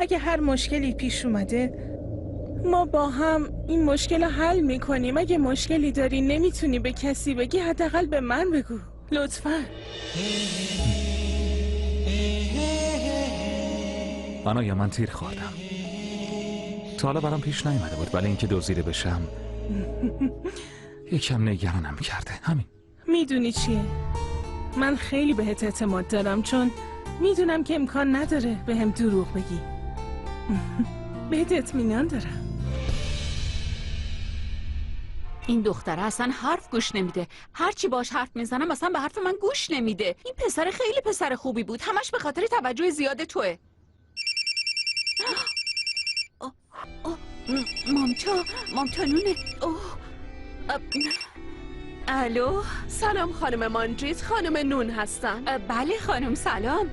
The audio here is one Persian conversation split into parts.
اگه هر مشکلی پیش اومده ما با هم این مشکل رو حل میکنیم. اگه مشکلی داری نمیتونی به کسی بگی، حداقل به من بگو لطفاً. آنایا من تیر خوردم. تا حالا برام پیش نیومده بود، ولی اینکه دزدیده بشم یکم نگرانم کرده. همین. میدونی چیه؟ من خیلی بهت اعتماد دارم، چون میدونم که امکان نداره به هم دروغ بگی. بهت اطمینان دارم. این دختره اصلا حرف گوش نمیده. هرچی باش حرف میزنم اصلا به حرف من گوش نمیده. این پسر خیلی پسر خوبی بود، همش به خاطر توجه زیاد توه. مامتا نونه. الو، سلام خانم مانجیت، خانم نون هستم. بله خانم، سلام.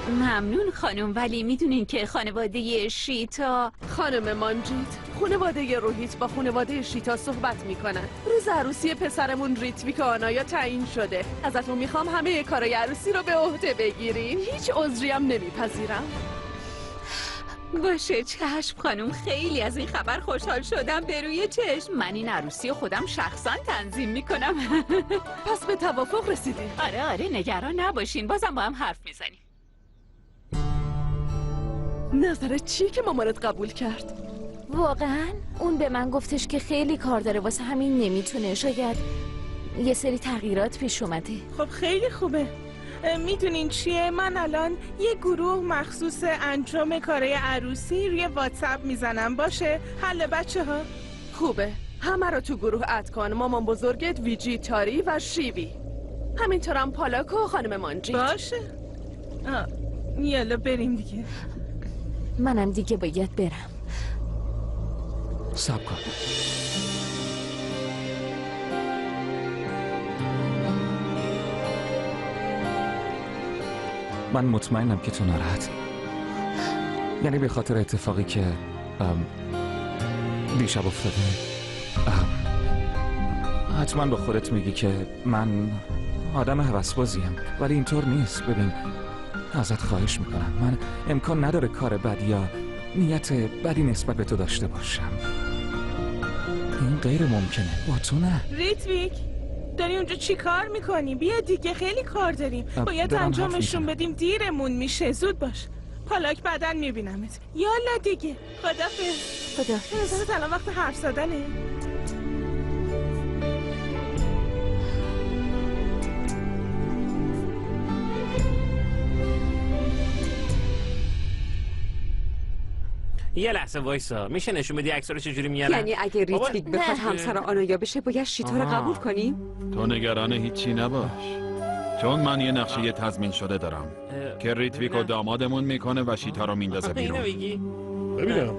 ممنون خانم، ولی میدونین که خانواده شیتا... خانم مانجیت، خانواده روحیت با خانواده شیتا صحبت میکنن. روز عروسی پسرمون ریتویک آنایا تعیین شده. ازتون میخوام همه کارای عروسی رو به عهده بگیرین. هیچ عذری هم نمیپذیرم. باشه چشم خانم، خیلی از این خبر خوشحال شدم. به روی چشم. من این عروسی خودم شخصا تنظیم میکنم. پس به توافق رسیدین؟ آره نگران نباشین، بازم با هم حرف میزنیم. نظرت چیه که مامانت قبول کرد؟ واقعا اون به من گفتش که خیلی کار داره، واسه همین نمیتونه. شاید یه سری تغییرات پیش اومده. خب خیلی خوبه. میدونین چیه؟ من الان یه گروه مخصوص انجام کارهای عروسی روی واتساپ میزنم. باشه؟ حل بچه ها؟ خوبه، همه رو تو گروه اد کن. مامان بزرگت، ویجی، تاری و شیوی، همینطورم پالاکو و خانم مانجیت. باشه. یالا بریم دیگه. منم دیگه باید برم. صبر کن. من مطمئنم که تو ناراحت، یعنی به خاطر اتفاقی که دیشب افتاده. حتما با خودت میگی که من آدم هوسبازیم، ولی اینطور نیست. ببین ازت خواهش میکنم، من امکان نداره کار بد یا نیت بدی نسبت به تو داشته باشم. این غیر ممکنه. با تو نه. ریتویک داری اونجا چی کار میکنی؟ بیا دیگه، خیلی کار داریم. باید انجامشون بدیم، دیرمون میشه. زود باش. پالاک بعدن میبینمت. یالا دیگه. خدافظ. نظرت الان وقت حرف زدنه؟ یه لحظه وایسا، میشه نشون بدی عکس‌ها رو چجوری میارن؟ یعنی اگه ریتویک بخواد همسر آنایا بشه باید شیتا رو قبول کنیم؟ تو نگران هیچی نباش، چون من یه نقشه تضمین شده دارم که ریتویک و دامادمون میکنه و شیتا رو میندازه بیرون. ببینم،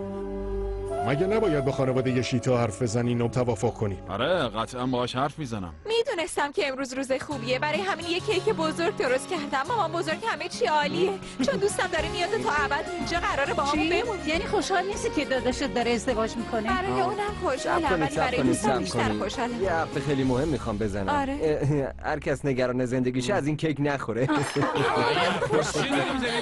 مگه نباید با خانواده شیتا حرف بزنین و توافق کنیم؟ آره قطعا باهاش حرف میزنم. میدونستم که امروز روز خوبیه، برای همین یه کیک بزرگ درست کردم. مامان بزرگ همه چی عالیه، چون دوستم داره میاد تا ابد اینجا قراره با همون بمونه. یعنی خوشحال نیستی که داداشت داره ازدواج میکنه؟ برای اونم خوشحالم، ولی برای دوستم بیشتر خوشحالم. یه حرف خیلی مهم میخوام بزنم. آره. هر کس نگران زندگیشه از این کیک نخوره.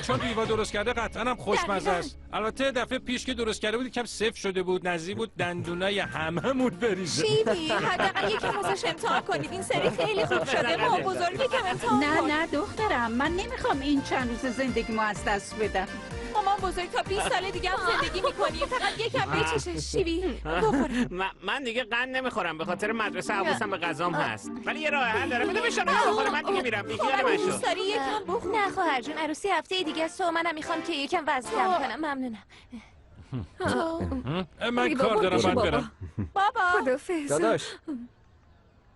چون بیوا درست کرده قطعا هم خوشمزه است. البته دفعه پیش که درست کرده بود یکم سفت شده بود، نزدیک بود دندونای هممون بریزه. شیوی حداقل یکم واسش امتحان کنید، این سری خیلی خوب شده. مامان بزرگ یکم امتحان کن. نه دخترم، من نمیخوام این چند روز زندگیمو از دست بدم. مامان بزرگ تا 20 سال دیگه هم زندگی میکنی، فقط یکم بچشه. شیوی بخور. من دیگه قند نمیخورم، به خاطر مدرسه حواسم به غذام هست، ولی یه راه حل دارم. بده بشم بخورم، من دیگه میرم. بیخیال دوست داری یکم بخور؟ نه خواهر جون، عروسی هفته دیگه است و منم میخوام که یکم وزن کم کنم. ممنونم. من کار دارم، باید برم. بابا خدافظ. داداش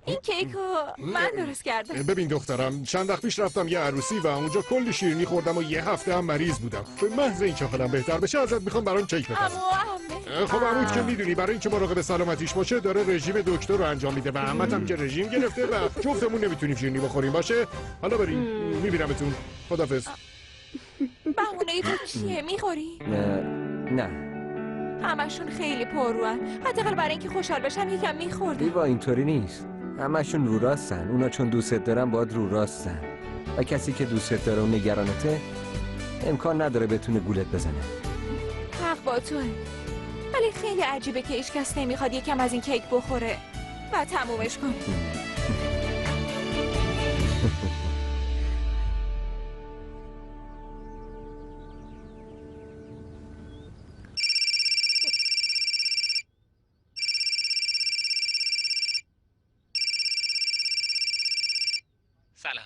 این کیکو من درست کردم. ببین دخترم، چند وقت پیش رفتم یه عروسی و اونجا کلی شیرینی خوردم و یه هفته هم مریض بودم. به محض اینکه حالم بهتر بشه ازت میخوام برام کیک بپزم. خب عموت که میدونی برای اینکه مراقب سلامتیش باشه داره رژیم دکتر رو انجام میده و عمت هم که رژیم گرفته و جفتمون نمیتونیم شیرینی بخوریم. باشه حالا بریم، میبینمتون. خدافظ. بهونه تو چیه؟ میخوری؟ نه همشون خیلی پرروان. حداقل برای اینکه خوشحال بشم یکم میخوردم. دیوا اینطوری نیست. همشون رو راستن. اونا چون دوستت دارن باید رو راستن. و کسی که دوستت داره و نگرانته امکان نداره بتونه گولت بزنه. حق با توه. ولی خیلی عجیبه که هیچ کس نمیخواد یکم از این کیک بخوره و تمومش کنه. سلام.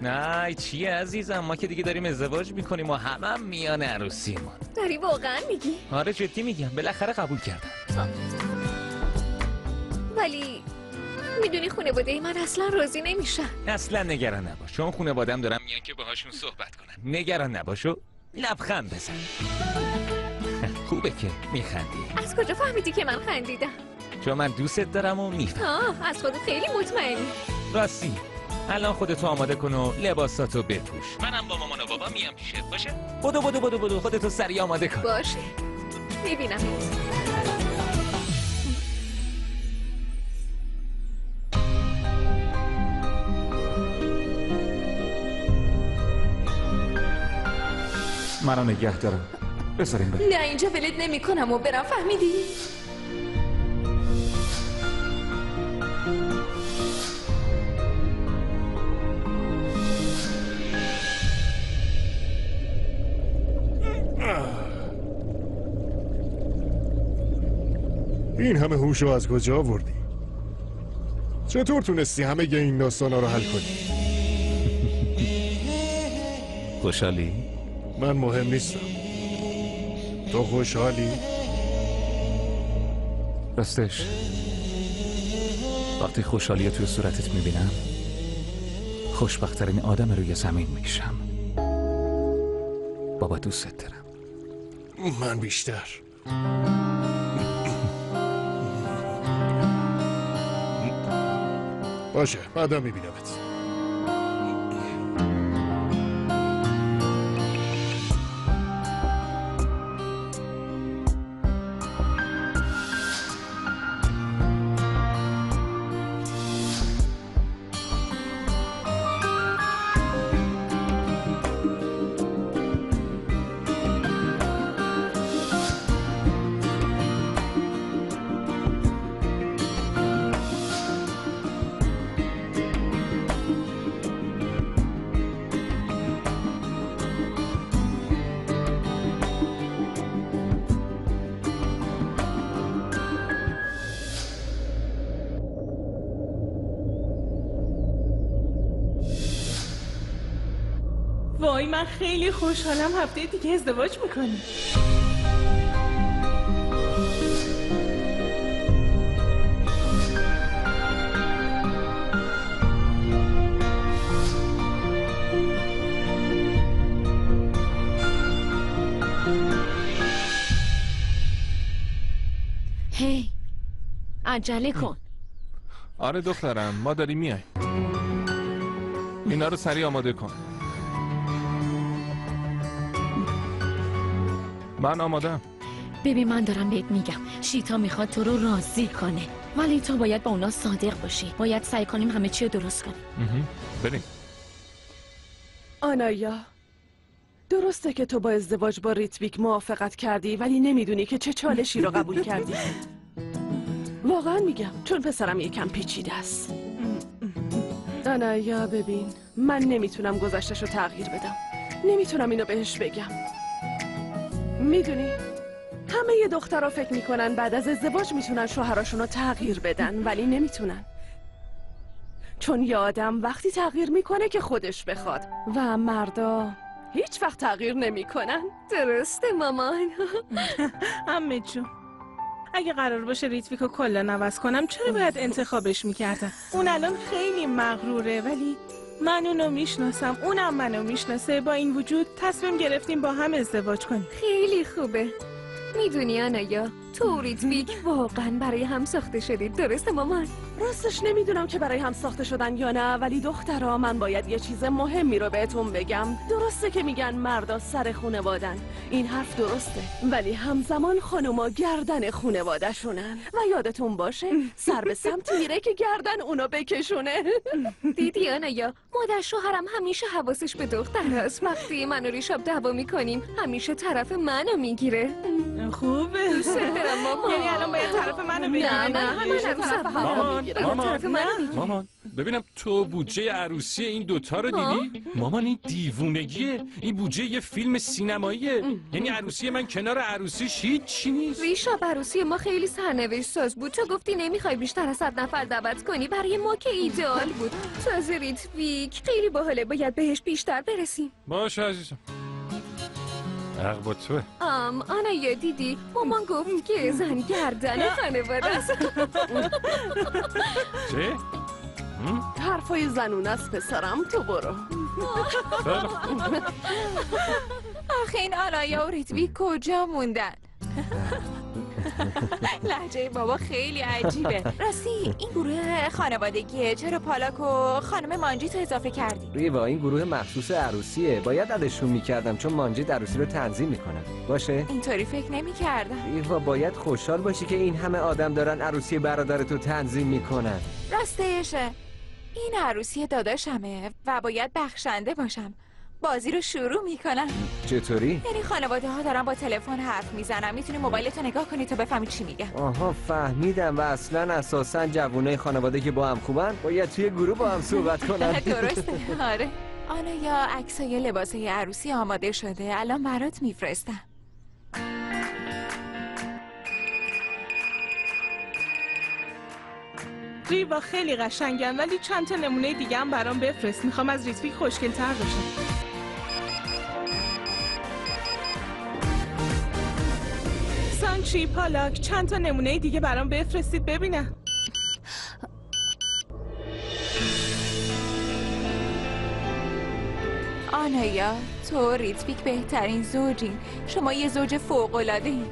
نه چیه عزیزم، ما که دیگه داریم ازدواج میکنیم و همه میان عروسیمون. داری واقعا میگی؟ آره جدی میگم، بالاخره قبول کردم. ولی میدونی خانواده من اصلا راضی نمیشن. اصلا نگران نباش، چون خانواده‌ام دارم میان که باهاشون صحبت کنم. نگران نباش و لبخند بزن. خوبه که میخندی. از کجا فهمیدی که من خندیدم؟ چون من دوستت دارم و میفهمم. از خودت خیلی مطمئنی. راستی الان خودتو آماده کن و لباساتو بپوش. منم با مامان و بابا میام پیشت، باشه؟ بدو خودتو سریع آماده کن. باشه میبینم. منو نگه دارم. بذاریم بریم. نه اینجا ولت نمی کنم و برم، فهمیدی؟ این همه هوشو از کجا آوردی؟ چطور تونستی همه این داستانا رو حل کنی؟ خوشحالی؟ من مهم نیستم. تو خوشحالی؟ راستش وقتی خوشحالی توی صورتت میبینم خوشبخت‌ترین آدم روی زمین میشم. بابا دوستت دارم. من بیشتر. باشه بعدا میبینمت. وای من خیلی خوشحالم هفته دیگه ازدواج میکنیم. هی عجله کن. آره دخترم ما داریم میایم. اینا رو سریع آماده کن. من آمادم. ببین من دارم بهت میگم شیتا میخواد تو رو راضی کنه، ولی تو باید با اونا صادق باشی. باید سعی کنیم همه چی رو درست کنیم. بریم. آنایا درسته که تو با ازدواج با ریتویک موافقت کردی، ولی نمیدونی که چه چالشی رو قبول کردی. واقعا میگم چون پسرم یکم پیچیده است. آنایا ببین من نمیتونم گذشتش رو تغییر بدم. نمیتونم اینو بهش بگم. میدونی همه ی دخترها فکر میکنن بعد از ازدواج میتونن شوهراشون رو تغییر بدن، ولی نمیتونن. چون یه آدم وقتی تغییر میکنه که خودش بخواد و مردا هیچ وقت تغییر نمیکنن. درسته مامان؟ عمه جون اگه قرار باشه ریتویکو کلا عوض کنم چرا باید انتخابش میکردم؟ اون الان خیلی مغروره ولی من اونو میشناسم، اونم منو میشناسه. با این وجود تصمیم گرفتیم با هم ازدواج کنیم. خیلی خوبه. میدونی آنایا تو ریتویک واقعا برای هم ساخته شدید، درسته مامان؟ راستش نمیدونم که برای هم ساخته شدن یا نه، ولی دخترها من باید یه چیز مهمی رو بهتون بگم. درسته که میگن مردا سر خونوادن، این حرف درسته، ولی همزمان خانوما گردن خونواده‌شونن و یادتون باشه سر به سمت میره که گردن اونو بکشونه. دیدی آنایا، مادر شوهرم همیشه حواسش به دختر هست. وقتی من و ریشاب دعوا میکنیم همیشه طرف منو میگیره. خوبه. دوست دارم مامان. یعنی الان باید طرف منو بگیری؟ نه من همیشه طرف منو میگیره. مامان ببینم تو بودجه عروسی این دوتا رو دیدی؟ مامان این دیوونگیه، این بودجه یه فیلم سینماییه. یعنی عروسی من کنار عروسیش هیچی نیست. ریشاب عروسی ما خیلی سرنوشت ساز بود. تو گفتی نمیخوای بیشتر از 100 نفر دعوت کنی، برای ما که ایدئال بود. تازه ریتویک خیلی باحاله، باید بهش بیشتر برسیم. باشه عزیزم، حق با توه. آنایا دیدی مامان گفت که زن گردن خانواده است. چه؟ حرفای زنونه است پسرم، تو برو. آخه این آنایا و ریتویک کجا موندن؟ لهجه بابا خیلی عجیبه. راستی این گروه خانوادگیه، چرا پالاک و خانم مانجیت رو اضافه کردی؟ ریوا این گروه مخصوص عروسیه، باید عدشون میکردم چون مانجیت عروسی رو تنظیم میکنم. باشه؟ اینطوری فکر نمی‌کردم. ریوا باید خوشحال باشی که این همه آدم دارن عروسی برادرتو تنظیم میکنن. راستشه، این عروسی داداشمه و باید بخشنده باشم. بازی رو شروع میکنم. چطوری؟ یعنی خانواده ها دارن با تلفن حرف میزنن، میتونی موبایلتو نگاه کنی تا بفهمی چی میگن. آها فهمیدم. و اصلا اساسا جوونای خانواده که با هم خوبن باید توی گروه با هم صحبت کنن. درسته. آره. آنایا عکسای لباسای عروسی آماده شده، الان برات میفرستم. ریوا خیلی قشنگن، ولی چند تا نمونه دیگه هم برام بفرست. میخوام از ریتویک خوشگل‌تر باشم. سانچی، پالاک، چند تا نمونه دیگه برام بفرستید ببینم. آنایا، تو ریتویک بهترین زوجین. شما یه زوج فوق‌العاده‌ای.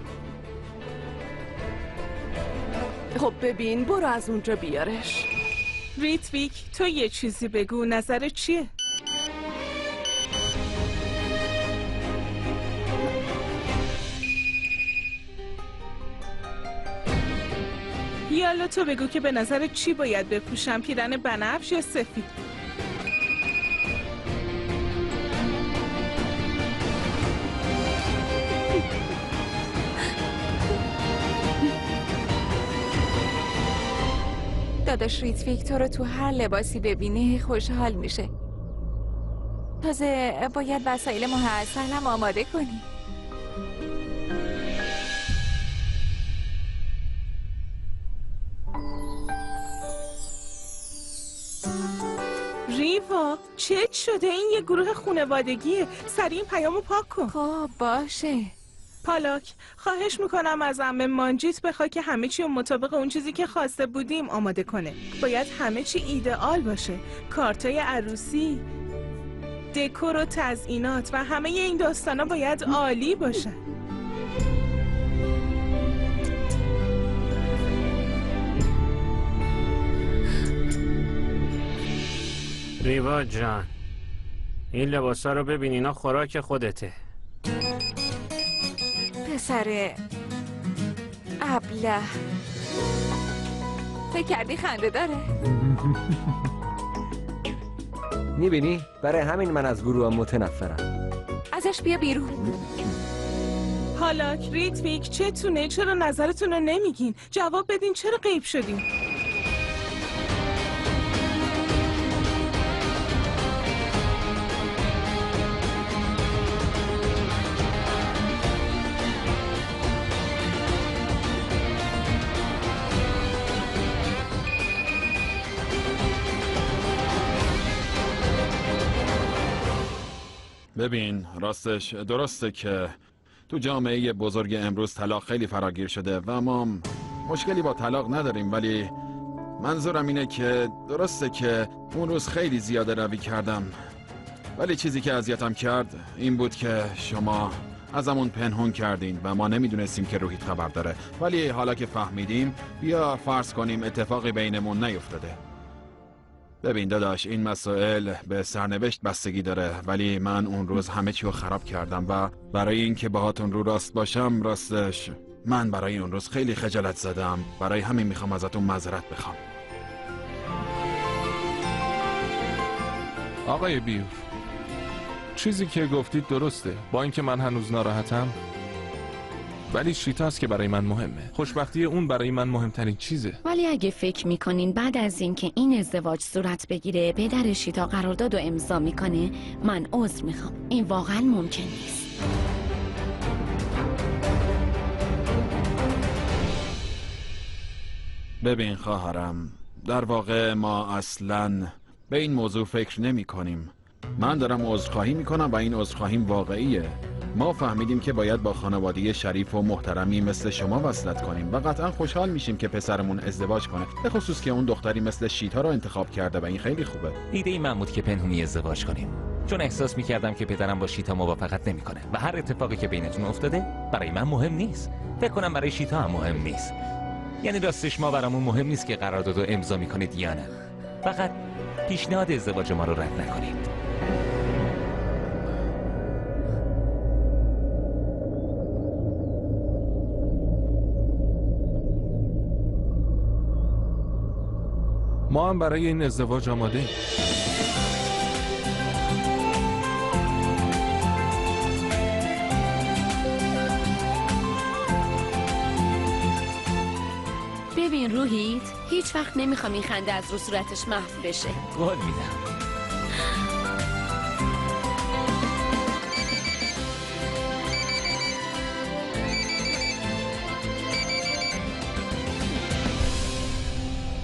خب ببین، برو از اونجا بیارش. ریتویک، تو یه چیزی بگو، نظرت چیه؟ یالا تو بگو که به نظرت چی باید بپوشم، پیرن بنفش یا سفید؟ داداش ریتویک تو رو تو هر لباسی ببینه خوشحال میشه. تازه باید وسایل محصل هم آماده کنی. ریوا چت شده؟ این یه گروه خانوادگیه. سریع این پیامو پاک کن. خب باشه. پالاک، خواهش میکنم از عمه مانجیت بخوای که همه چی مطابق اون چیزی که خواسته بودیم آماده کنه. باید همه چی ایدئال باشه. کارتای عروسی، دکور و تزیینات و همه این داستانا باید عالی باشه. ریوا جان، این لباسا رو ببین، اینا خوراک خودته. پسر ابله، فکر کردی خنده داره؟ میبینی؟ برای همین من از گروه متنفرم. ازش بیا بیرون. پالاک، ریتویک، چتونه؟ چرا نظرتون رو نمیگین؟ جواب بدین، چرا غیب شدین؟ ببین راستش درسته که تو جامعه بزرگ امروز طلاق خیلی فراگیر شده و ما مشکلی با طلاق نداریم، ولی منظورم اینه که درسته که اون روز خیلی زیاده روی کردم، ولی چیزی که اذیتم کرد این بود که شما ازمون پنهون کردین و ما نمیدونستیم که روحیت خبر داره، ولی حالا که فهمیدیم بیا فرض کنیم اتفاقی بینمون نیفتاده. ببین داداش، این مسائل به سرنوشت بستگی داره، ولی من اون روز همه چی رو خراب کردم و برای اینکه باهاتون رو راست باشم، راستش من برای اون روز خیلی خجالت زدم. برای همین میخوام ازتون معذرت بخوام. آقای بیوف، چیزی که گفتید درسته. با اینکه من هنوز ناراحتم، ولی شیتاست که برای من مهمه. خوشبختی اون برای من مهمترین چیزه. ولی اگه فکر میکنین بعد از اینکه این ازدواج صورت بگیره پدر شیتا قرارداد و امضا میکنه، من عذر میخوام. این واقعا ممکن نیست. ببین خواهرم، در واقع ما اصلاً به این موضوع فکر نمی کنیم. من دارم عذرخواهی میکنم و این عذرخواهیم واقعیه. ما فهمیدیم که باید با خانواده شریف و محترمی مثل شما وصلت کنیم و قطعا خوشحال میشیم که پسرمون ازدواج کنه، به خصوص که اون دختری مثل شیتا رو انتخاب کرده و این خیلی خوبه. ایده ای من بود که پنهونی ازدواج کنیم، چون احساس میکردم که پدرم با شیتا موافقت نمیکنه و هر اتفاقی که بینتون افتاده برای من مهم نیست. فکر کنم برای شیتا هم مهم نیست. یعنی راستش ما برامون مهم نیست که قرارداد رو امضا میکنید یا نه. فقط پیشنهاد ازدواج ما رو رد نکنید. ما هم برای این ازدواج آماده ایم. ببین روحیت، هیچ وقت نمیخوام این خنده از رو صورتش محو بشه. قول میدم.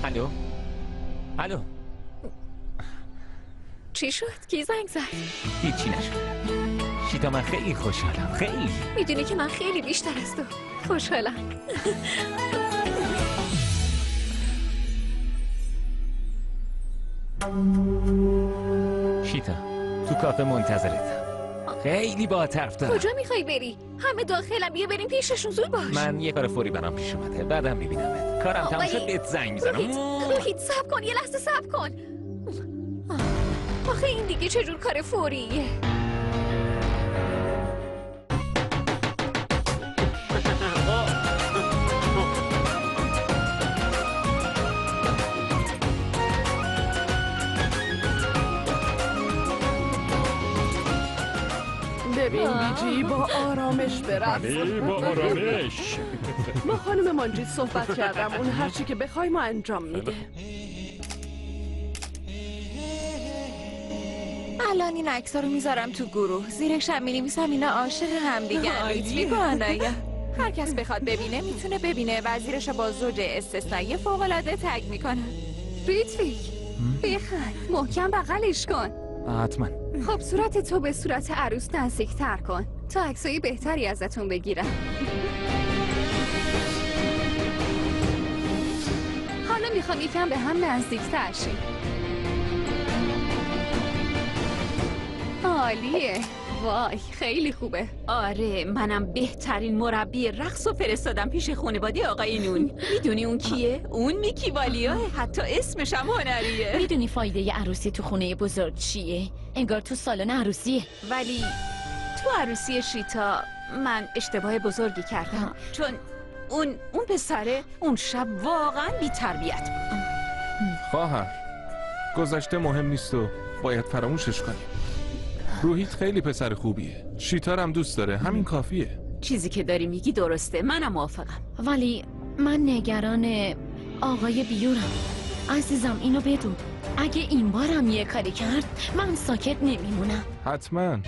الو؟ الو؟ چی شد؟ کی زنگ زد؟ هیچی نشد. شیتا، من خیلی خوشحالم. خیلی. میدونی که من خیلی بیشتر از تو خوشحالم. شیتا، تو کافه منتظرتم. خیلی با طرف دارم. کجا میخوای بری؟ همه داخلم، بیا بریم پیششون، زود باش. من یه کار فوری برام پیش اومده، بعدم میبینمت. کارم تموم شد بهت زنگ میزنم. روحیت صبر کن، یه لحظه صبر کن. آخه این دیگه چجور کار فوریه؟ ببین بیجی، با آرامش برفت. با آرامش. با خانم مانجید صحبت کردم، اون هر چی که بخوای ما انجام میده. الان این عکس‌ها رو میذارم تو گروه، زیرش هم می‌نویسم اینا عاشق هم دیگه. ریتویک و آنایا، هر کس بخواد ببینه میتونه ببینه و زیرش با زوج استثنایی فوق‌العاده تگ میکنه. ریتویک بخند، محکم بغلش کن. حتما. خب صورت تو به صورت عروس نزدیک‌تر کن تا عکسای بهتری ازتون بگیرم. حالا میخوام یکم به هم نزدیک‌تر شیم. عالیه. وای خیلی خوبه. آره، منم بهترین مربی رقص و فرستادم پیش خانواده آقای نون. میدونی اون کیه؟ اون میکی والیاه. حتی اسمش هم هنریه. میدونی فایده عروسی تو خونه بزرگ چیه؟ انگار تو سالن عروسیه. ولی تو عروسی شیتا من اشتباه بزرگی کردم، چون اون پسره اون شب واقعا بی تربیت بود. خواهر، گذشته مهم نیست و باید فراموشش کنیم. روحیت خیلی پسر خوبیه، شیتا هم دوست داره، همین کافیه. چیزی که داری میگی درسته، منم موافقم. ولی من نگران آقای بیورم. عزیزم اینو بدون، اگه این بارم یه کاری کرد من ساکت نمیمونم. حتما.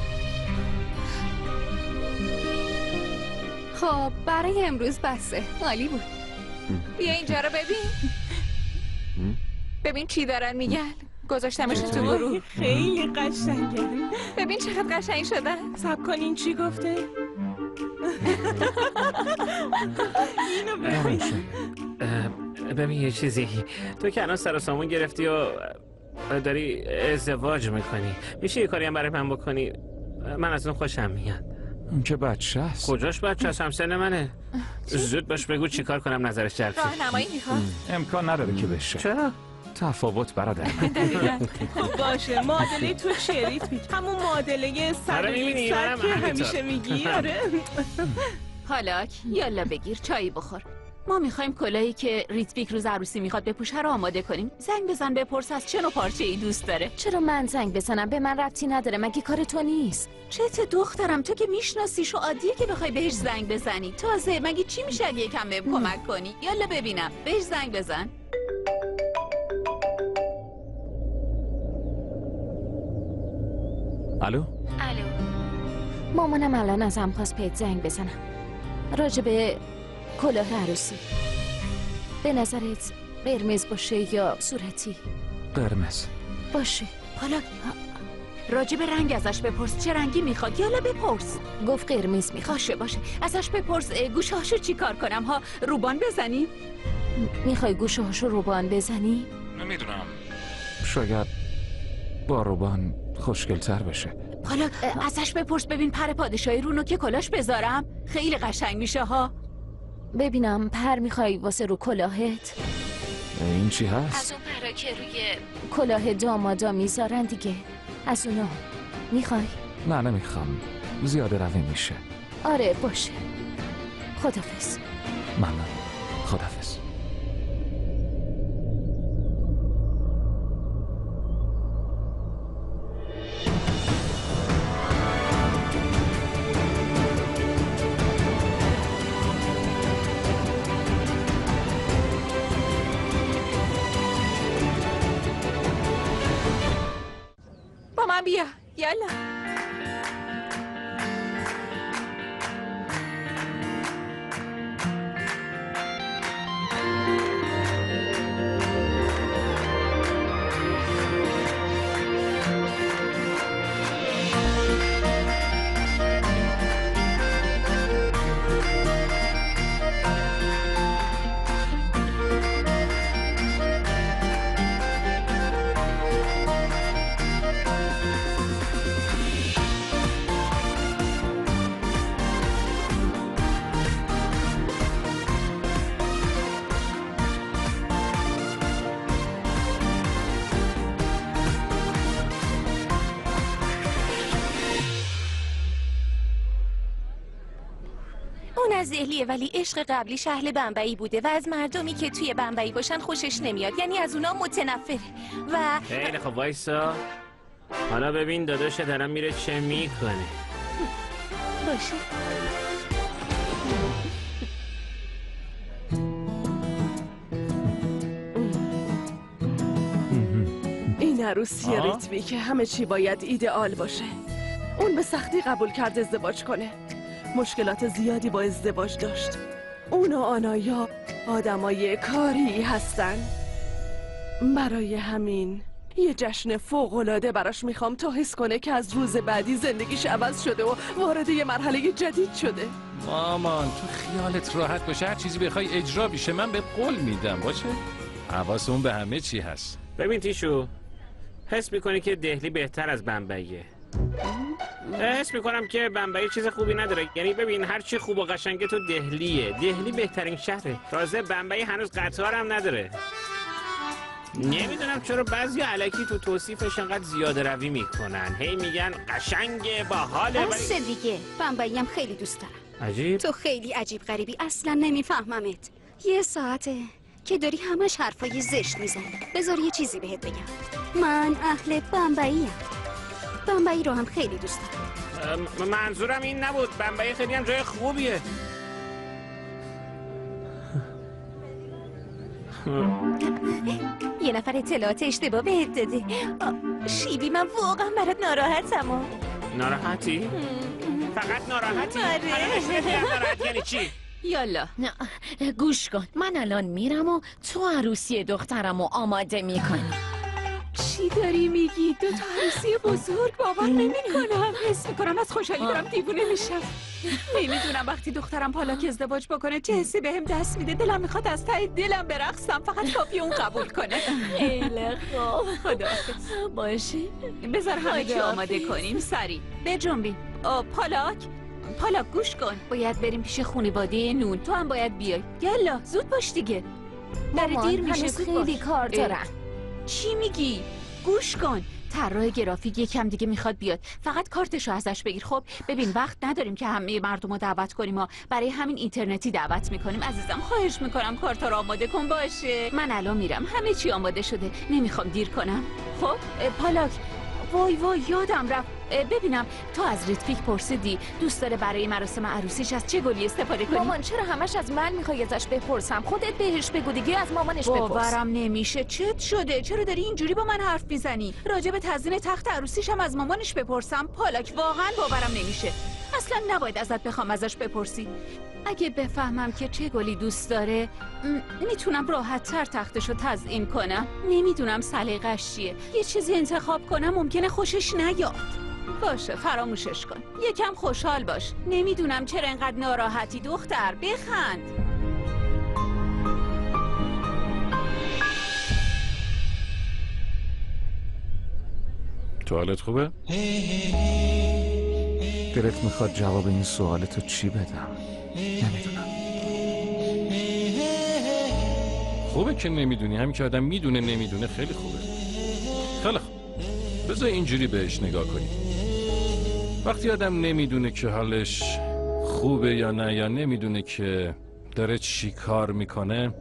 خب برای امروز بسه. عالی بود. بیا اینجا رو ببین. ببین چی دارن میگن. گذاشتمش تو گروه. خیلی قشنگه. ببین چقدر قشنگ شدن. صبر کنین چی گفته؟ اینو ببین. ببین یه چیزی، تو که الان سر و سامون گرفتی و داری ازدواج میکنی، میشه یه کاری هم برای من بکنی؟ من از اون خوشم میاد. اون که بچه است. کجاش بچه است؟ همسن منه. زود باش بگو چیکار کنم نظرش جلب شه. راهنمایی میخواد؟ امکان نداره که بشه. چرا؟ تفاوت برادر من. خب باشه، معادله تو چیه ریتویک؟ همون معادله 101 سر که همیشه میگی. آره. پالاک یالا بگیر چایی بخور. ما میخوایم کلاهی که ریتویک روز عروسی میخواد بپوشه رو آماده کنیم. زنگ بزن بپرس از چه نوع پارچه‌ای دوست داره. چرا من زنگ بزنم؟ به من ربطی نداره، مگه کار تو نیست؟ چته دخترم، تو که میشناسیش و عادیه که بخوای بهش زنگ بزنی. تازه مگه چی میشه اگه یکم بهم کمک کنی؟ یالا ببینم بهش زنگ بزن. الو؟ مامانم الان ازم خواست بهت زنگ بزنم راجع به کلاه عروسی. به نظرت قرمز باشه یا صورتی؟ قرمز باشه. پالاک راجع به رنگ ازش بپرس، چه رنگی میخواد؟ یالا بپرس. گفت قرمز میخواد. باشه ازش بپرس گوشه هاشو چی کار کنم ها؟ روبان بزنیم؟ میخوای گوشه هاشو روبان بزنی؟ نمیدونم، شاید با روبان خوشگل‌تر بشه. حالا ازش بپرس ببین پر پادشاهی رو که کلاش بذارم خیلی قشنگ میشه ها. ببینم پر میخوای واسه رو کلاهت؟ این چی هست؟ از اون پرا که روی کلاه دامادا میذارن دیگه، از اونا میخوای؟ نه نمیخوام، زیاده روی میشه. آره باشه. خدافظ. ممنون. خدافظ. با من بیا یالا. از دهلیه ولی عشق قبلیش اهل بمبئی بوده و از مردمی که توی بمبئی باشن خوشش نمیاد، یعنی از اونا متنفره و خیلی خب وایسا. حالا ببین داداش دارم میره چه میکنه. باشه. این عروسی ریتمی که همه چی باید ایدئال باشه. اون به سختی قبول کرد ازدواج کنه. مشکلات زیادی با ازدواج داشت. اون و آنایا آدمای کاری هستن. برای همین یه جشن فوق‌العاده براش میخوام تا حس کنه که از روز بعدی زندگیش عوض شده و وارد یه مرحله جدید شده. مامان تو خیالت راحت باشه، هر چیزی بخوای اجرا بشه من به قول میدم. باشه حواسمون به همه چی هست. ببین تیشو، حس میکنی که دهلی بهتر از بمبئیه. حس میکنم که بمبئی چیز خوبی نداره. یعنی ببین هر چی خوب و قشنگه تو دهلیه. دهلی بهترین شهره. تازه بمبئی هنوز قطار هم نداره. نمیدونم چرا بعضی علکی تو توصیفش انقدر زیاده روی میکنن. هی میگن قشنگه باحاله. بس دیگه، بمبئی هم خیلی دوست دارم. عجیب. تو خیلی عجیب غریبی، اصلا نمیفهممت. یه ساعته که داری همش حرفای زشت میزنی. بذار یه چیزی بهت بگم، من اهل بمبئیم. بمبئی رو هم خیلی دوست دارم. منظورم این نبود، بمبئی خیلی هم جای خوبیه. یه نفر اطلاعات اشتباه بهت داده. شیبی من واقعا برات ناراحتم. ناراحتی؟ فقط ناراحتی؟ ناراحت یعنی چی؟ یالا گوش کن، من الان میرم و تو عروسی دخترم رو آماده میکنی. چی داری میگی؟ دو تا عروسی بزرگ؟ باور نمیکنم. حس میکنم از خوشحالی دارم دیوونه میشم. نمیدونم وقتی دخترم پالاک ازدواج بکنه چه حسی بهم دست میده. دلم میخواد از ته دلم برقصم، فقط کافی اون قبول کنه. خیلی خوب. خداحافظ. باشه بذار همه چی آماده کنیم. سریع بجنبیم. پالاک پالاک گوش کن. باید بریم پیش خانواده نون. تو هم باید بیای. یالا زود باش دیگه. داره دیر میشه. خیلی کار دارن. چی میگی؟ گوش کن. طراح گرافیک یکم دیگه میخواد بیاد. فقط کارتشو ازش بگیر. خب ببین وقت نداریم که همه مردمو دعوت کنیم و برای همین اینترنتی دعوت میکنیم. عزیزم خواهش میکنم کارتا رو آماده کن باشه. من الان میرم. همه چی آماده شده. نمیخوام دیر کنم. خب پالاک وای یادم رفت. ببینم تو از ریتویک پرسیدی دوست داره برای مراسم عروسیش از چه گلی استفاده کنی؟ مامان چرا همش از من میخوای ازش بپرسم؟ خودت بهش بگو دیگه، از مامانش بپرس. باورم نمیشه. چت شده؟ چرا داری اینجوری با من حرف میزنی؟ راجع به تزیین تخت عروسیش هم از مامانش بپرسم؟ پالاک واقعا باورم نمیشه. اصلا نباید ازت بخوام ازش بپرسی. اگه بفهمم که چه گلی دوست داره میتونم راحت تر تختشو تزیین کنم. نمیدونم سلیقش چیه. یه چیزی انتخاب کنم ممکنه خوشش نیاد. باشه فراموشش کن. یکم خوشحال باش. نمیدونم چرا انقدر ناراحتی دختر. بخند. تو حالت خوبه؟ دلت میخواد جواب این سوالتو چی بدم؟ نمیدونم. خوبه که نمیدونی. همین که آدم میدونه نمیدونه خیلی خوبه. خیلی خوب. بذار اینجوری بهش نگاه کنی. وقتی آدم نمیدونه که حالش خوبه یا نه، یا نمیدونه که داره چی کار میکنه،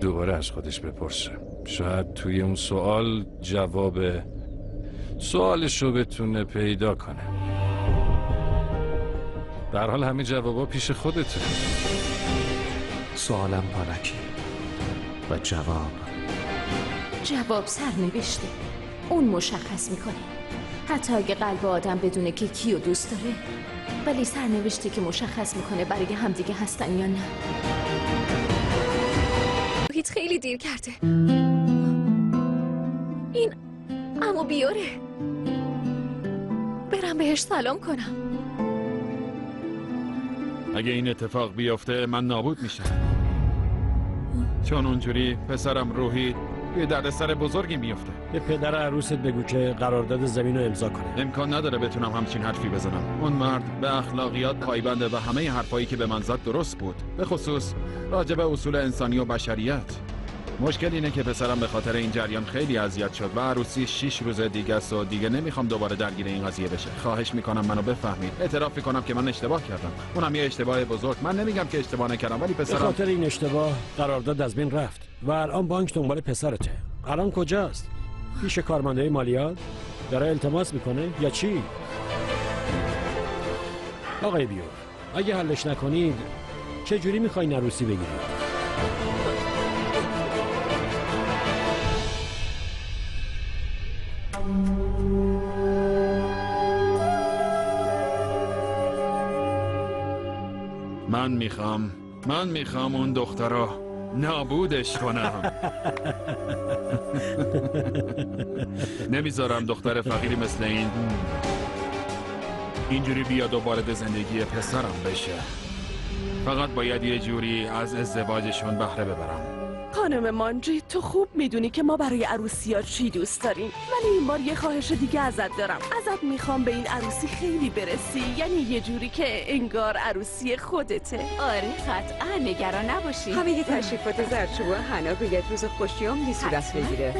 دوباره از خودش بپرسه. شاید توی اون سوال جواب سوالش رو بتونه پیدا کنه. در حال همه جوابا پیش خودته. سوالم پالاکی و جواب سرنوشته. اون مشخص میکنه. حتی اگه قلب آدم بدونه که کیو دوست داره، ولی سرنوشتی که مشخص میکنه برای همدیگه هستن یا نه. هیچ خیلی دیر کرده. این عمو بیاره. برم بهش سلام کنم. اگه این اتفاق بیفته من نابود میشم، چون اونجوری پسرم روحی یه دردسر بزرگی میفته. به پدر عروست بگو که قرارداد زمین رو امضا کنه. امکان نداره بتونم همچین حرفی بزنم. اون مرد به اخلاقیات پایبنده و همه حرفایی که به من زد درست بود، به خصوص راجع به اصول انسانی و بشریت. مشکل اینه که پسرم به خاطر این جریان خیلی اذیت شد و عروسی 6 روز دیگه است و دیگه نمیخوام دوباره درگیر این قضیه بشه. خواهش میکنم منو بفهمید. اعتراف میکنم که من اشتباه کردم. اونم یه اشتباه بزرگ. من نمیگم که اشتباه نکردم، ولی پسرم به خاطر این اشتباه قرارداد از بین رفت و الان بانک دنبال پسرته. الان کجاست؟ پیش کارمندای مالیات داره التماس میکنه یا چی؟ آقای بیور، اگه حلش نکنید چه جوری میخواین عروسی بگیرید؟ من میخوام اون دخترو نابودش کنم. نمیذارم دختر فقیری مثل اینجوری بیاد و وارد زندگی پسرم بشه. فقط باید یه جوری از ازدواجشون بهره ببرم. خانم مانجی، تو خوب میدونی که ما برای عروسی‌ها چی دوست داریم، ولی این بار یه خواهش دیگه ازت دارم. ازت میخوام به این عروسی خیلی برسی، یعنی یه جوری که انگار عروسی خودته. آره قطعا، نگران نباشی. همه یه تشریفات زرچوب حنا باید روز خوشیام صورت بگیره.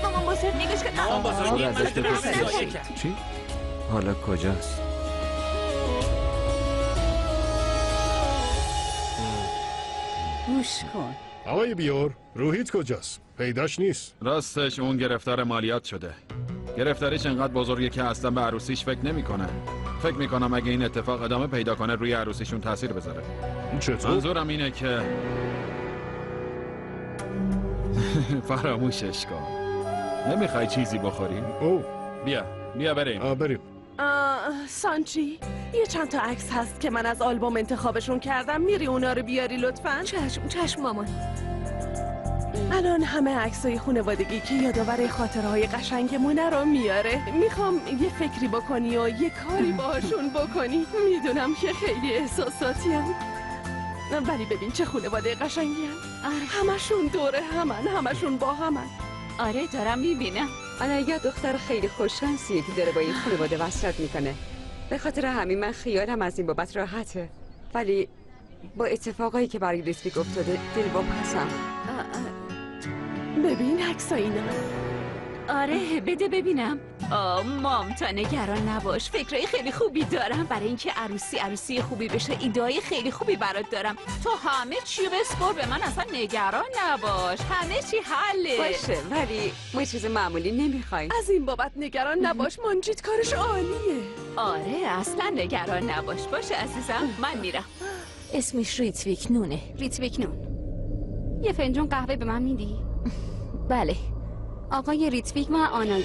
مامان بزرگ نگاش کن. چی؟ حالا کجاست؟ گوش کن. آقای بیور، روحیت کجاست؟ پیداش نیست. راستش اون گرفتار مالیات شده. گرفتاریش انقدر بزرگه که اصلا به عروسیش فکر نمیکنه. فکر میکنم اگه این اتفاق ادامه پیدا کنه روی عروسیشون تاثیر بذاره. چطور؟ منظورم اینه که فراموشش کن. نمیخوای چیزی بخوریم؟ اوه. بیا بریم. بریم. سانچی، یه چند تا عکس هست که من از آلبوم انتخابشون کردم. میری اونا رو بیاری لطفاً؟ چشم مامان. الان همه عکسای خانوادگی که یادآور خاطرهای قشنگمونه رو میاره. میخوام یه فکری بکنی و یه کاری باهاشون بکنی. میدونم که خیلی احساساتی هم، ولی ببین چه خانواده قشنگی هم. همشون دوره همن، همشون با همن. آره دارم میبینم. آنایا دختر خیلی خوششانسیه که داره با این خانواده وصلت میکنه. به خاطر همین من خیالم از این بابت راحته. ولی با اتفاقایی که برای ریتویک افتاده دلواپسم. ببین عکسا اینا. آره بده ببینم. مام تا نگران نباش، فکرای خیلی خوبی دارم برای اینکه عروسی خوبی بشه. ایده‌ای خیلی خوبی برات دارم. تو همه چی بسپر به من، اصلا نگران نباش، همه چی حله. باشه ولی ما یه چیز معمولی نمیخوایم. از این بابت نگران نباش، منجید کارش عالیه. آره اصلا نگران نباش. باشه عزیزم من میرم. اسمش ریتویک نونه. ریتویک نون. یه فنجون قهوه به من میدی؟ بله. آقای ریتویک و آنایا.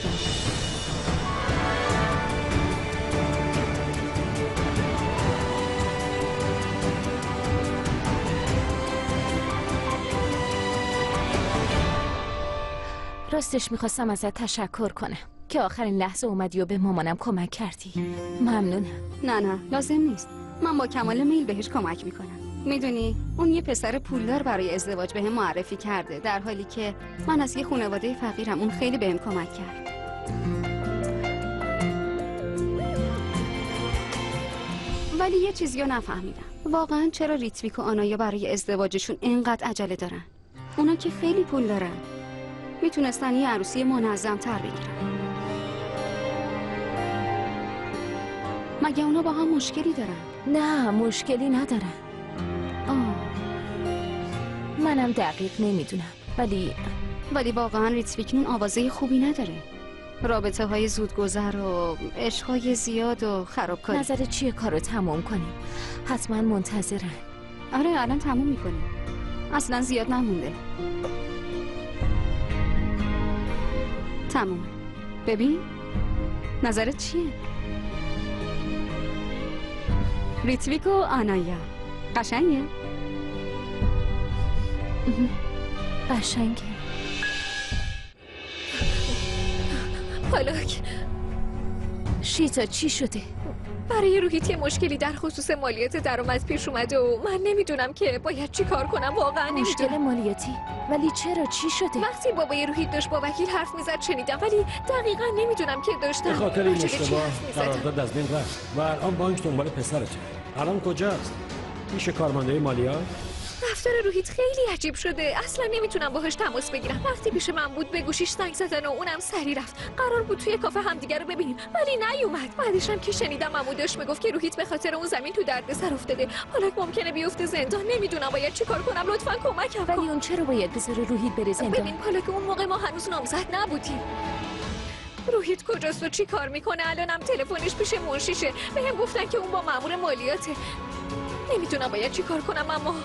راستش میخواستم ازت تشکر کنم که آخرین لحظه اومدی و به مامانم کمک کردی. ممنونم. نه لازم نیست. من با کمال میل بهش کمک میکنم. میدونی اون یه پسر پولدار برای ازدواج بهم معرفی کرده، در حالی که من از یه خانواده فقیرم. اون خیلی بهم کمک کرد. ولی یه چیزی رو نفهمیدم. واقعا چرا ریتویک و آنایا برای ازدواجشون اینقدر عجله دارن؟ اونا که خیلی پول دارن، میتونستن یه عروسی منظم تر بگیرن. مگه اونا با هم مشکلی دارن؟ نه مشکلی ندارن. منم دقیق نمیدونم ولی واقعا ریتویک نون آوازه خوبی نداره. رابطه های زودگذر و عشقای زیاد و خرابکاری. نظر چیه کارو تموم کنیم؟ حتما منتظرن. آره الان تموم میکنیم، اصلا زیاد نمونده. تمومه. ببین نظرت چیه؟ ریتویک و آنایا قشنگه؟ قشنگه. پالاک شیتا چی شده؟ برای روحیت یه مشکلی در خصوص مالیات درآمد پیش اومده و من نمیدونم که باید چی کار کنم. واقعا نمیدونم. مشکل مالیاتی؟ ولی چرا؟ چی شده؟ وقتی بابای روحیت داشت با وکیل حرف میزد شنیدم، ولی دقیقا نمیدونم که داشتن به خاطر این اشتباه قرارداد از بین رفت و الان بانک دنبال پسرته. الان کجاست؟ میشه کارمنده مالیات؟ رفتار روحیت خیلی عجیب شده، اصلا نمیتونم باهاش تماس بگیرم. وقتی پیش من بود به گوشیش زنگ زدن و اونم سری رفت. قرار بود توی کافه همدیگه رو ببینیم ولی نیومد. بعدش هم که شنیدم عمو داشت میگفت که روحیت به خاطر اون زمین تو دردسر افتاده. حالا ممکنه بیفته زندان. نمیدونم باید چیکار کنم. لطفاً کمکم کن. ولی اون چرا باید بذاره روحیت بره زندان؟ ببین پالاک، اون موقع ما هنوز نامزد نبودیم. روحیت کجاست و چی کار میکنه؟ الانم تلفنش پیش منشیشه. بهم گفتن که اون با مأمور مالیاته. نمیدونم باید چی کار کنم، اما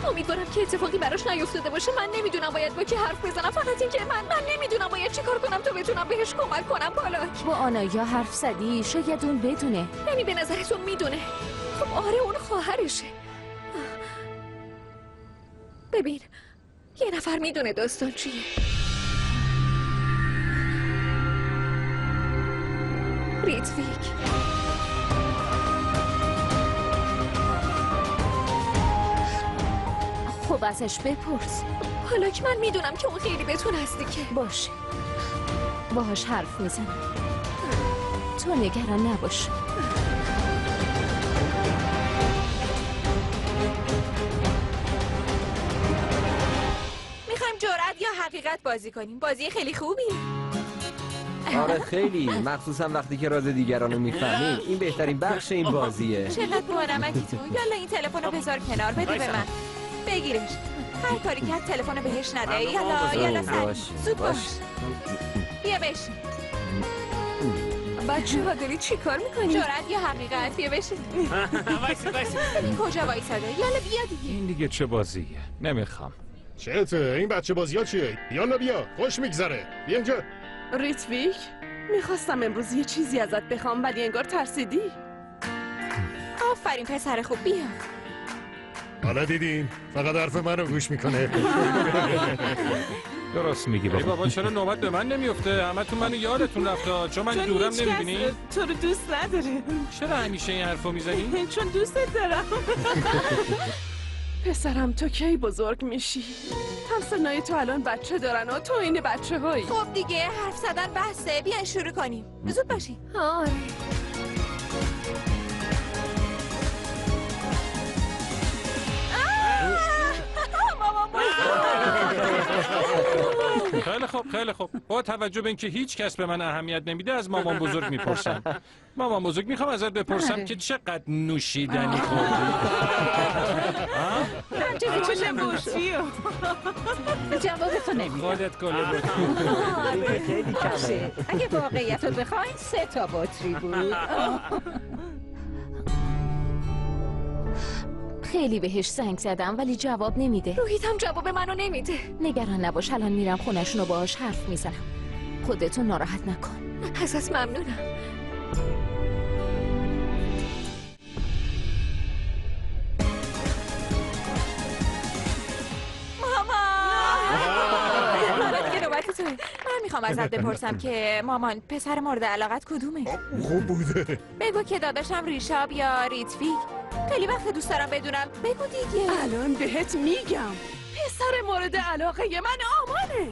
امیدوارم که اتفاقی براش نیفتاده باشه. من نمیدونم باید با کی حرف بزنم، فقط این که من نمیدونم باید چی کار کنم تا بتونم بهش کمک کنم. پالاک با آنایا حرف زدی؟ شاید اون بدونه. یعنی به نظرتون میدونه؟ خب آره اون خواهرشه. ببین یه نفر میدونه داستان چیه. ریتویک. خب ازش بپرس. پالاک من میدونم که اون خیلی بهتون نزدیکه. باشه باهاش حرف میزنم. تو نگران نباش. میخوایم جرأت یا حقیقت بازی کنیم. بازی خیلی خوبی. آره خیلی، مخصوصا وقتی که راز دیگران رو میفهمیم. این بهترین بخش این بازیه. چقدر بانمکی تو. یالا این تلفن رو بذار کنار، بده به من. بگیرش. هر کاری کرد تلفن رو بهش نده. یالا سر زود باش. بیا بشین. بچه ها داری چی کار میکنی؟ جرأت یا حقیقت؟ بیا بشین. ببین کجا وایساده. یالا بیا دیگه. این دیگه چه بازیه؟ نمیخوام. چته این بچه بازی ها چیه؟ یالا بیا، خوش میگذره. بیا اینجا. ریتویک، میخواستم امروز یه چیزی ازت بخوام ولی انگار ترسیدی. آفرین پسر خوب، بیا. حالا دیدین فقط حرف منو گوش میکنه. درست میگی بابا. بابا چرا نوبت به من نمیفته؟ همتون منو یادتون رفته چون من دورم نمیبینی؟ تو رو دوست نداره. چرا همیشه این حرفو میزنی؟ چون دوستت دارم. پسرم تو کی بزرگ میشی؟ همسنای تو الان بچه دارن و تو این بچه هایی. خب دیگه حرف زدن بحثه، بیاین شروع کنیم. زود باشین. آره. خیلی خوب با توجه به اینکه هیچ کس به من اهمیت نمیده از مامان بزرگ میپرسم. مامان بزرگ میخوام ازت بپرسم که چقدر نوشیدنی خوردی؟ چه بوشیو جوابتو نمیدم. خودت کله بطری. خیلی کمه. اگه واقعیت رو بخواین 3 تا بطری بود. خیلی بهش زنگ زدم ولی جواب نمیده. روحیت هم جواب منو نمیده. نگران نباش، الان میرم خونشون و باهاش حرف میزنم. خودتو ناراحت نکن. ازت ممنونم. من میخوام ازت بپرسم که مامان پسر مورد علاقت کدومه؟ خوب بوده. بگو که داداشم ریشاب یا ریتویک. خیلی وقت دوست دارم بدونم. بگو دیگه. الان بهت میگم. پسر مورد علاقه من آمانه.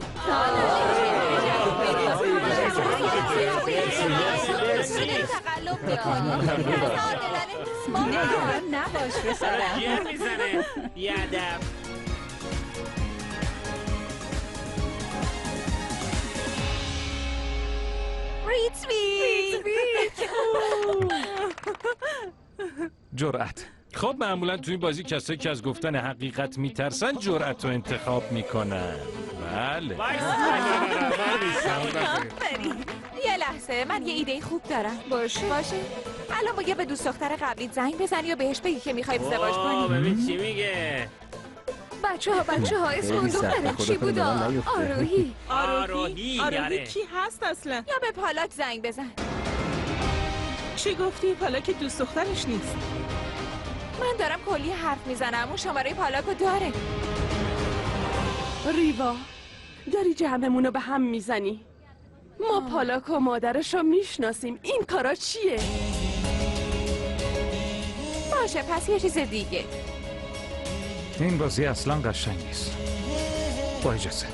نباش پسرم. گیر میزنه. بیادب. ریتویک. جرأت. خب معمولا توی این بازی کسایی که از گفتن حقیقت میترسن جرأت رو انتخاب میکنن. بله. یه لحظه من یه ایده خوب دارم. باشه. الان باید به دوست دختر قبلیت زنگ بزنی و بهش بگی که میخوای ازدواج کنی. ببین چی میگه. بچه ها اسم اون دختره چی بود؟ آروهی کی هست اصلا؟ یا به پالاک زنگ بزن. چی گفتی؟ پالاک دوست دخترش نیست. من دارم کلی حرف میزنم. اون شماره پالاکو داره. ریوا داری جمعمونو به هم میزنی. ما پالاک و مادرش رو میشناسیم. این کارا چیه؟ باشه پس یه چیز دیگه. این بازی اصلا قشنگ نیست. با اجازه.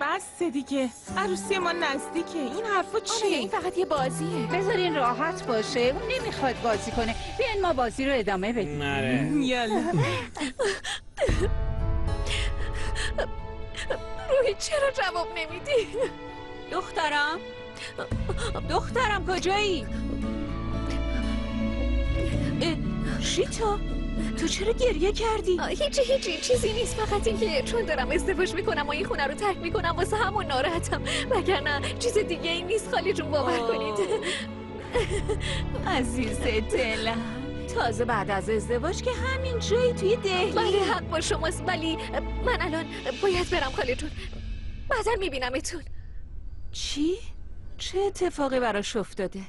بس دیگه عروسی ما نزدیکه. این حرفا چیه؟ این فقط یه بازیه. بذارین راحت باشه. اون نمیخواد بازی کنه. بیاین ما بازی رو ادامه بدیم. یالا. روحی چرا جواب نمیدی؟ دخترم کجایی؟ شیتا تو چرا گریه کردی؟ هیچی چیزی نیست. فقط اینکه چون دارم ازدواج میکنم و این خونه رو ترک میکنم واسه همون ناراحتم. وگرنه چیز دیگه این نیست. خالی جون باور کنید. عزیز دلم تازه بعد از ازدواج که همین جایی توی دهلی. بله حق با شماست ولی من الان باید برم خالی جون. بعدا میبینمتون. چی؟ چه اتفاقی براش افتاده؟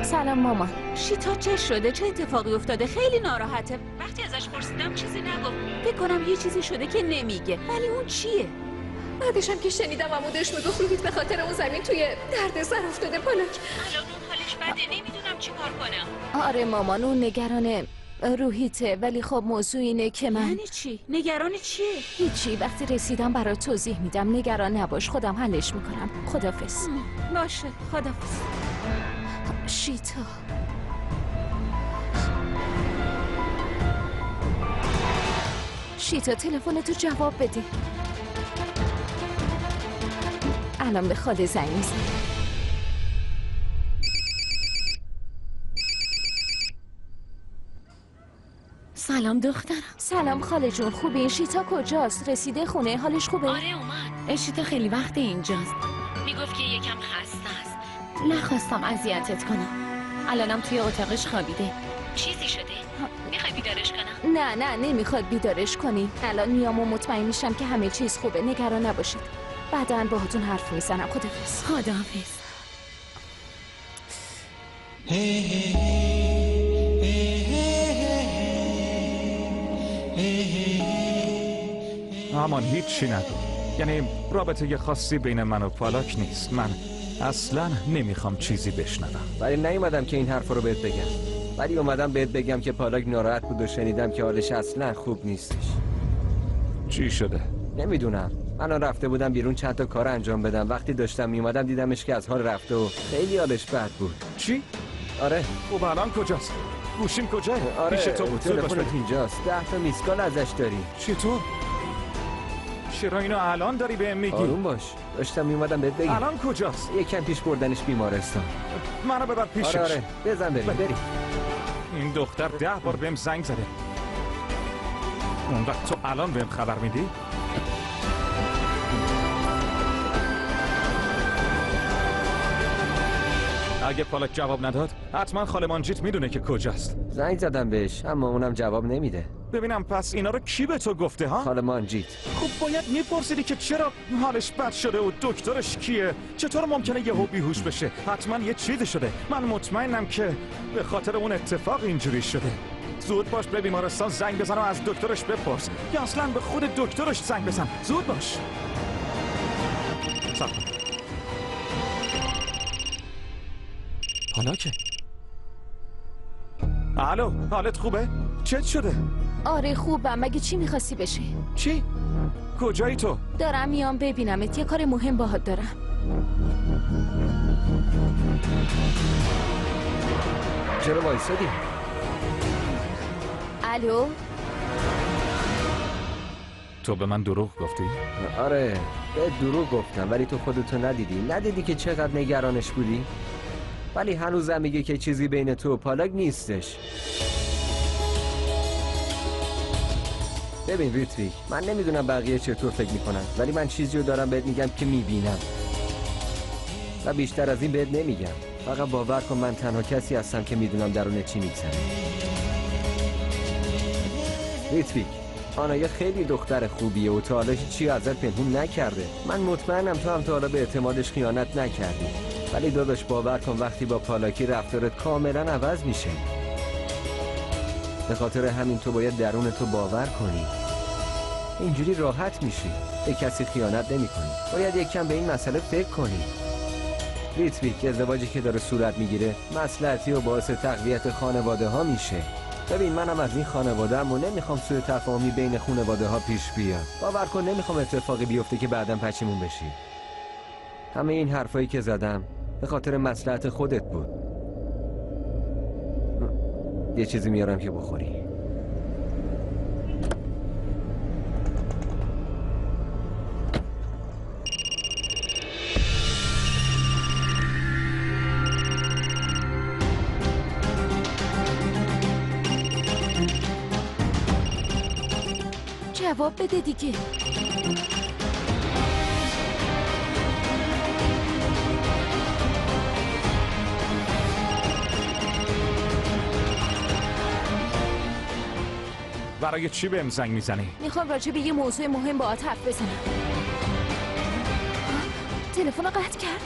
سلام مامان. شیتا چه شده؟ چه اتفاقی افتاده؟ خیلی ناراحته. وقتی ازش پرسیدم چیزی نگفت. فکر کنم یه چیزی شده که نمیگه. ولی اون چیه؟ بعدشم که شنیدم عمودش میگفت روحیت به خاطر اون زمین توی دردسر افتاده. پالاک الان اون حالش بده. نمیدونم چی کار کنم. آره مامان اون نگران روحیته ولی خب موضوع اینه که من یعنی چی؟ نگران چیه؟ هیچی. وقتی رسیدم برات توضیح میدم. نگران نباش خودم حلش میکنم. خدافظ. باشه خدافظ. شیتا تلفنتو جواب بده. الان به خاله زنگ میزنم. سلام دخترم. سلام خاله جون. خوبه؟ شیتا کجاست؟ رسیده خونه؟ حالش خوبه؟ آره اومد. شیتا خیلی وقت اینجاست. میگفت که یکم خسته است. نخواستم اذیتت کنم. الانم توی اتاقش خوابیده. چیزی شده؟ میخوای بیدارش کنم؟ نه نمیخواد بیدارش کنی. الان میام و مطمئن میشم که همه چیز خوبه. نگران نباشید. بعداً باهاتون حرف میزنم. خداحافظ. خداحافظ. امان هیچی نگو. یعنی رابطه خاصی بین من و پالاک نیست. من اصلا نمیخوام چیزی بشنوم. ولی نیومدم که این حرف رو بهت بگم، ولی اومدم بهت بگم که پالاک ناراحت بود و شنیدم که حالش اصلا خوب نیستش. چی شده؟ نمیدونم. من رفته بودم بیرون چند تا کار انجام بدم. وقتی داشتم میومدم دیدمش که از حال رفته و خیلی حالش بد بود. چی؟ آره. خب الان کجاست؟ گوشیم کجاه؟ آره پیش تو بود. تلفنت اینجاست. 10 تا میسکال ازش داری. چطور؟ چرا اینو الان داری بهم میگی؟ آروم باش. داشتم میومدم بهت بگم. الان کجاست؟ یکم پیش بردنش بیمارستان. منو ببر پیشش. آره بزن بریم. این دختر 10 بار بهم زنگ زده. اون وقت تو الان بهم خبر میدی؟ اگه پالاک جواب نداد حتما خاله مانجیت میدونه که کجاست. زنگ زدم بهش اما اونم جواب نمیده. ببینم پس اینا رو کی به تو گفته ها؟ خاله مانجیت. خب باید میپرسیدی که چرا حالش بد شده و دکترش کیه؟ چطور ممکنه یهو بیهوش بشه؟ حتما یه چیزی شده. من مطمئنم که به خاطر اون اتفاق اینجوری شده. زود باش به بیمارستان زنگ بزن و از دکترش بپرس یا اصلا به خود دکترش زنگ بزن. زود باش. صبر کن. پالاکه. الو، حالت خوبه؟ چت شده؟ آره خوبم. مگه چی میخواستی بشه؟ چی؟ کجایی تو؟ دارم میام ببینمت. یه کار مهم باهات دارم. چرا وایسادی؟ الو؟ تو به من دروغ گفتی؟ آره به دروغ گفتم ولی تو خودتو ندیدی که چقدر نگرانش بودی؟ ولی هنوزم میگه که چیزی بین تو و پالاک نیستش. ببین ریتویک، من نمیدونم بقیه چطور فکر میکنن ولی من چیزی رو دارم بهت میگم که میبینم و بیشتر از این بهت نمیگم. فقط باور کن من تنها کسی هستم که میدونم درون چی میگذره. ریتویک، آنایا خیلی دختر خوبیه و تا حالا هیچی ازت پنهون نکرده. من مطمئنم تو هم تا حالا به اعتمادش خیانت نکردی. ولی داداش باور کن وقتی با پالاکی رفتارت کاملا عوض میشه. به خاطر همین تو باید درون تو باور کنی. اینجوری راحت میشی. به کسی خیانت نمی کنی. باید یک کم به این مسئله فکر کنی. ریتویک، ازدواجی که داره صورت میگیره مصلحتی و باعث تقویت خانواده ها میشه. ببین منم از این خانواده ام و نمیخوام سوء تفاهمی بین خانواده ها پیش بیاد. باور کن نمیخوام اتفاقی بیفته که بعداً پشیمون بشی. همه این حرفایی که زدم به خاطر مصلحت خودت بود. یه چیزی میارم که بخوری. جواب بده دیگه. برای چی بهم زنگ میزنی؟ میخوام راجع به یه موضوع مهم باهات حرف بزنم. تلفن رو قطع کرد.